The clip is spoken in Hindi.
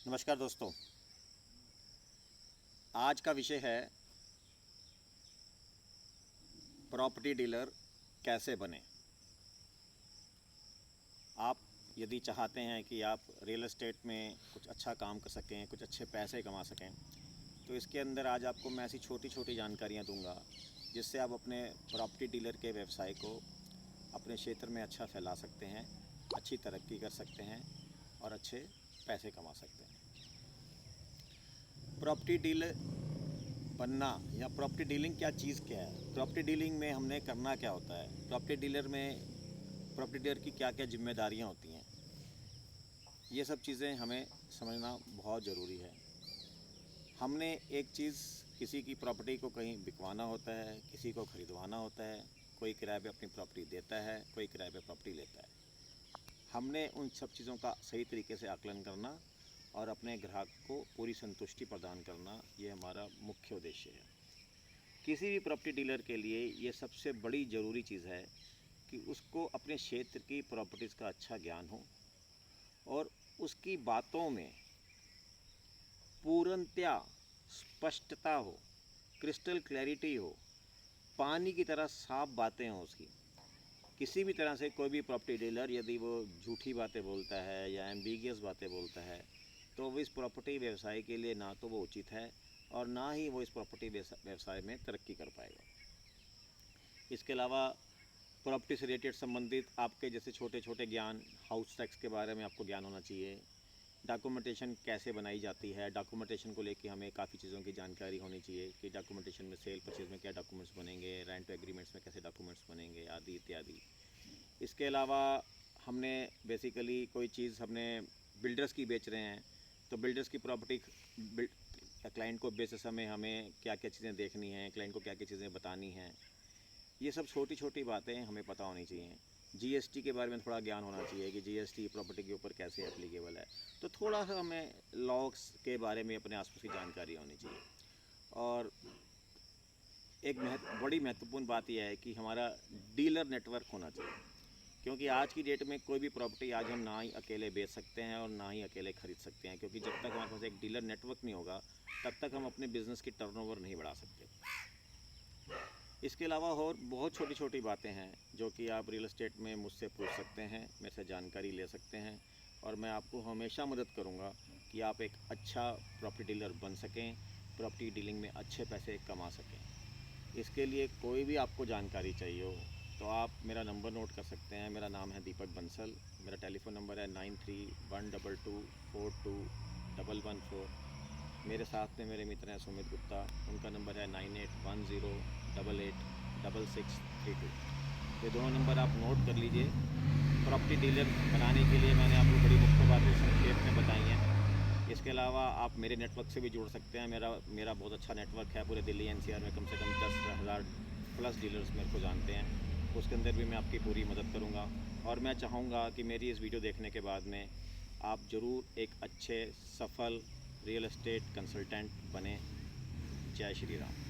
नमस्कार दोस्तों, आज का विषय है प्रॉपर्टी डीलर कैसे बने। आप यदि चाहते हैं कि आप रियल एस्टेट में कुछ अच्छा काम कर सकें, कुछ अच्छे पैसे कमा सकें, तो इसके अंदर आज आपको मैं ऐसी छोटी छोटी जानकारियां दूंगा जिससे आप अपने प्रॉपर्टी डीलर के व्यवसाय को अपने क्षेत्र में अच्छा फैला सकते हैं, अच्छी तरक्की कर सकते हैं और अच्छे पैसे कमा सकते हैं। प्रॉपर्टी डीलर बनना या प्रॉपर्टी डीलिंग क्या है, प्रॉपर्टी डीलिंग में हमने करना क्या होता है, प्रॉपर्टी डीलर में प्रॉपर्टी डीलर की क्या क्या जिम्मेदारियां होती हैं, ये सब चीज़ें हमें समझना बहुत ज़रूरी है। हमने एक चीज़, किसी की प्रॉपर्टी को कहीं बिकवाना होता है, किसी को ख़रीदवाना होता है, कोई किराए पे अपनी प्रॉपर्टी देता है, कोई किराए पे प्रॉपर्टी लेता है। हमने उन सब चीज़ों का सही तरीके से आकलन करना और अपने ग्राहक को पूरी संतुष्टि प्रदान करना, ये हमारा मुख्य उद्देश्य है। किसी भी प्रॉपर्टी डीलर के लिए ये सबसे बड़ी ज़रूरी चीज़ है कि उसको अपने क्षेत्र की प्रॉपर्टीज़ का अच्छा ज्ञान हो और उसकी बातों में पूर्णतया स्पष्टता हो, क्रिस्टल क्लैरिटी हो, पानी की तरह साफ बातें हों उसकी। किसी भी तरह से कोई भी प्रॉपर्टी डीलर यदि वो झूठी बातें बोलता है या एम्बिगियस बातें बोलता है तो वो इस प्रॉपर्टी व्यवसाय के लिए ना तो वो उचित है और ना ही वो इस प्रॉपर्टी व्यवसाय में तरक्की कर पाएगा। इसके अलावा प्रॉपर्टी से रिलेटेड संबंधित आपके जैसे छोटे छोटे ज्ञान, हाउस टैक्स के बारे में आपको ज्ञान होना चाहिए, डॉक्यूमेंटेशन कैसे बनाई जाती है, डॉक्यूमेंटेशन को लेके हमें काफ़ी चीज़ों की जानकारी होनी चाहिए कि डॉक्यूमेंटेशन में सेल परचेज में क्या डॉक्यूमेंट्स बनेंगे, रेंट एग्रीमेंट्स में कैसे डॉक्यूमेंट्स बनेंगे, आदि इत्यादि। इसके अलावा हमने बेसिकली कोई चीज़ हमने बिल्डर्स की बेच रहे हैं तो बिल्डर्स की प्रॉपर्टी क्लाइंट को बेचते समय हमें क्या क्या चीज़ें देखनी हैं, क्लाइंट को क्या क्या चीज़ें बतानी हैं, ये सब छोटी छोटी बातें हमें पता होनी चाहिए। जीएसटी के बारे में थोड़ा ज्ञान होना चाहिए कि जीएसटी प्रॉपर्टी के ऊपर कैसे एप्लीकेबल है। तो थोड़ा सा हमें लॉस के बारे में अपने आसपास की जानकारी होनी चाहिए। और एक बड़ी महत्वपूर्ण बात यह है कि हमारा डीलर नेटवर्क होना चाहिए, क्योंकि आज की डेट में कोई भी प्रॉपर्टी आज हम ना ही अकेले बेच सकते हैं और ना ही अकेले ख़रीद सकते हैं, क्योंकि जब तक हमारे पास एक डीलर नेटवर्क नहीं होगा तब तक हम अपने बिज़नेस की टर्नओवर नहीं बढ़ा सकते। इसके अलावा और बहुत छोटी छोटी बातें हैं जो कि आप रियल एस्टेट में मुझसे पूछ सकते हैं, मेरे से जानकारी ले सकते हैं और मैं आपको हमेशा मदद करूंगा कि आप एक अच्छा प्रॉपर्टी डीलर बन सकें, प्रॉपर्टी डीलिंग में अच्छे पैसे कमा सकें। इसके लिए कोई भी आपको जानकारी चाहिए हो तो आप मेरा नंबर नोट कर सकते हैं। मेरा नाम है दीपक बंसल, मेरा टेलीफ़ोन नंबर है 9312224114। मेरे साथ में मेरे मित्र हैं सुमित गुप्ता, उनका नंबर है 9810886632। ये दोनों नंबर आप नोट कर लीजिए। प्रॉपर्टी डीलर बनाने के लिए मैंने आपको बड़ी मुख्य बातें संक्षेप में बताई हैं। इसके अलावा आप मेरे नेटवर्क से भी जुड़ सकते हैं। मेरा बहुत अच्छा नेटवर्क है, पूरे दिल्ली एनसीआर में कम से कम 10,000 प्लस डीलर्स मेरे को जानते हैं। उसके अंदर भी मैं आपकी पूरी मदद करूंगा और मैं चाहूँगा कि मेरी इस वीडियो देखने के बाद में आप ज़रूर एक अच्छे सफल रियल एस्टेट कंसल्टेंट बने। जय श्री राम।